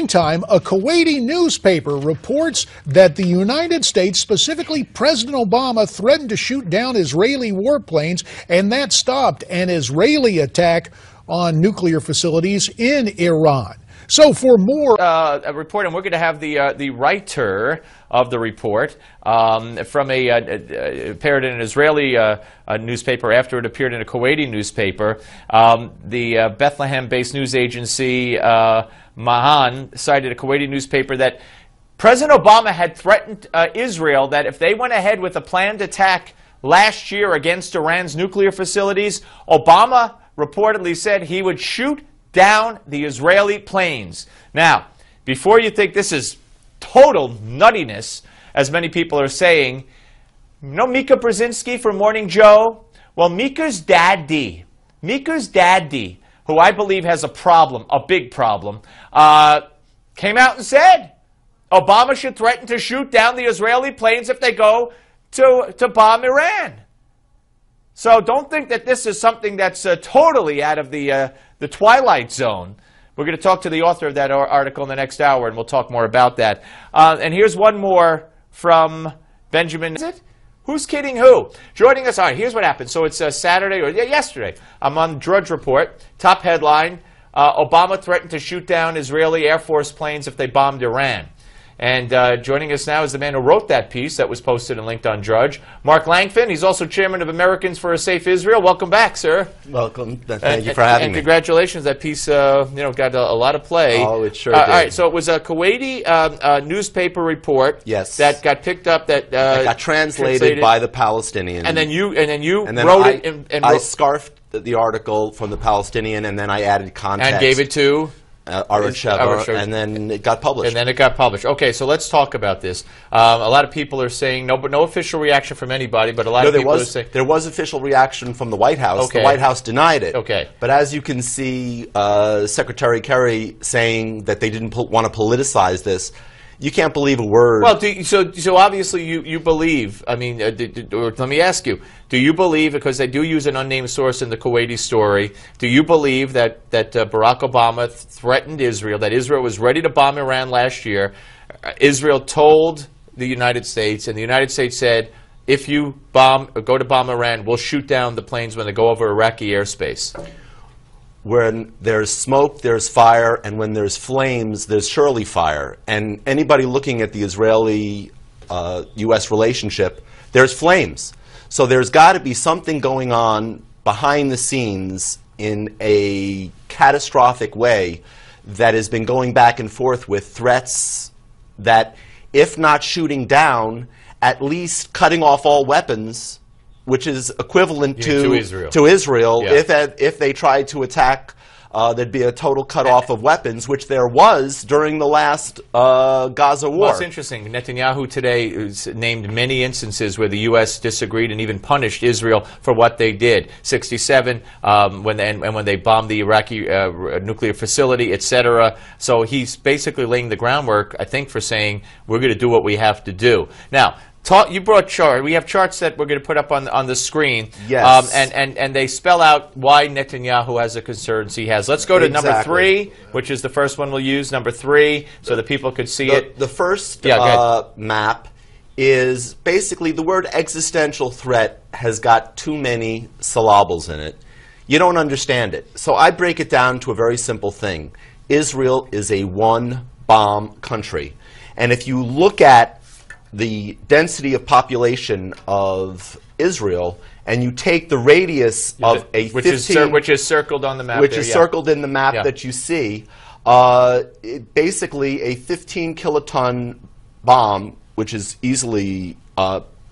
Meantime, a Kuwaiti newspaper reports that the United States, specifically President Obama, threatened to shoot down Israeli warplanes, and that stopped an Israeli attack on nuclear facilities in Iran. So for more a report, and we're going to have the writer of the report from appeared in an Israeli newspaper after it appeared in a Kuwaiti newspaper. The Bethlehem-based news agency Mahan cited a Kuwaiti newspaper that President Obama had threatened Israel that if they went ahead with a planned attack last year against Iran's nuclear facilities, Obama reportedly said he would shoot down the Israeli planes. Now, before you think this is total nuttiness, as many people are saying, you know Mika Brzezinski from Morning Joe? Well, Mika's daddy, who I believe has a problem, a big problem, came out and said Obama should threaten to shoot down the Israeli planes if they go to bomb Iran. So don't think that this is something that's totally out of the twilight zone. We're going to talk to the author of that article in the next hour, and we'll talk more about that. And here's one more from Benjamin. Is it? Who's kidding who? Joining us. All right, here's what happened. So it's Saturday, or yesterday. I'm on Drudge Report. Top headline, Obama threatened to shoot down Israeli Air Force planes if they bombed Iran. And joining us now is the man who wrote that piece that was posted and linked on Drudge, Mark Langfan. He's also chairman of Americans for a Safe Israel. Welcome back, sir. Welcome. Thank you for having me. And congratulations. That piece got a lot of play. Oh, it sure did. All right, so it was a Kuwaiti newspaper report that got picked up that got translated by the Palestinian. And then you wrote it. And I scarfed the article from the Palestinian, and then I added context. And gave it to? And then it got published. Okay, so let's talk about this. A lot of people are saying no official reaction from anybody, but a lot of people are saying there was official reaction from the White House. Okay. The White House denied it. Okay, but as you can see, Secretary Kerry saying that they didn't want to politicize this. You can't believe a word. Well, so obviously you believe. I mean, let me ask you: do you believe, because they do use an unnamed source in the Kuwaiti story, do you believe that Barack Obama threatened Israel, that Israel was ready to bomb Iran last year? Israel told the United States, and the United States said, if you go to bomb Iran, we'll shoot down the planes when they go over Iraqi airspace. When there's smoke, there's fire, and when there's flames, there's surely fire. And anybody looking at the Israeli-U.S. relationship, there's flames. So there's got to be something going on behind the scenes in a catastrophic way that has been going back and forth with threats that, if not shooting down, at least cutting off all weapons, which is equivalent to Israel. Yeah. If they tried to attack, there'd be a total cutoff of weapons, which there was during the last Gaza war. Well, it's interesting. Netanyahu today named many instances where the U.S. disagreed and even punished Israel for what they did. 67, when they bombed the Iraqi nuclear facility, etc. So he's basically laying the groundwork, I think, for saying we're going to do what we have to do. Now, you brought charts. We have charts that we're going to put up on the screen. Yes. And they spell out why Netanyahu has the concerns he has. Let's go to number 3, which is the first one we'll use. Number 3, so that people could see it. The first map is basically the word existential threat has got too many syllables in it. You don't understand it. So I break it down to a very simple thing. Israel is a one-bomb country. And if you look at the density of population of Israel, and you take the radius of a 15... Which is circled on the map. Which is circled in the map that you see. Basically, a 15-kiloton bomb, which is easily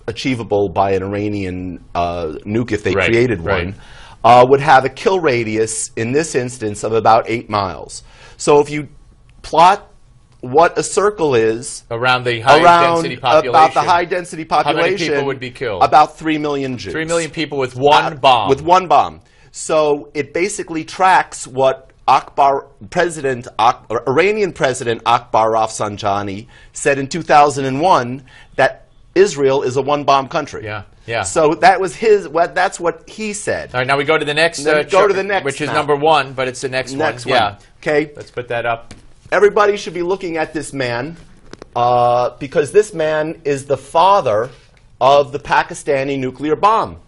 achievable by an Iranian nuke if they created one, would have a kill radius, in this instance, of about 8 miles. So if you plot what a circle is around the high-density population. About the high-density population. How many people would be killed? About 3 million Jews. 3 million people with one bomb. With one bomb. So it basically tracks what Iranian President Akbar Rafsanjani said in 2001, that Israel is a one-bomb country. Yeah, yeah. So that was that's what he said. All right, now we go to the next. Go to the next, which is number 1, but it's the next one. Yeah. Okay. Let's put that up. everybody should be looking at this man because this man is the father of the Pakistani nuclear bomb.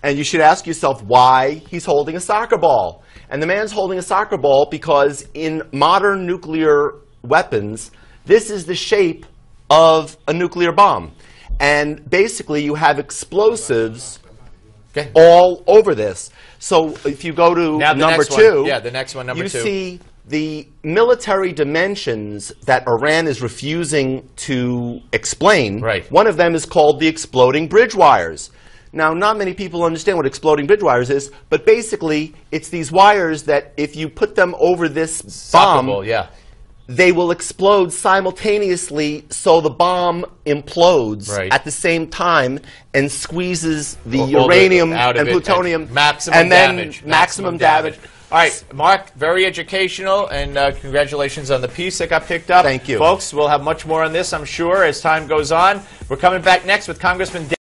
And you should ask yourself why he's holding a soccer ball. And the man's holding a soccer ball because in modern nuclear weapons, this is the shape of a nuclear bomb. And basically, you have explosives all over this. So if you go to number 2, the next one, number 2. You see the military dimensions that Iran is refusing to explain. Right. One of them is called the exploding bridge wires. Now, not many people understand what exploding bridge wires is, but basically, it's these wires that if you put them over this bomb, they will explode simultaneously, so the bomb implodes at the same time and squeezes the uranium and plutonium, maximum damage. All right, Mark, very educational, and congratulations on the piece that got picked up. Thank you. Folks, we'll have much more on this, I'm sure, as time goes on. We're coming back next with Congressman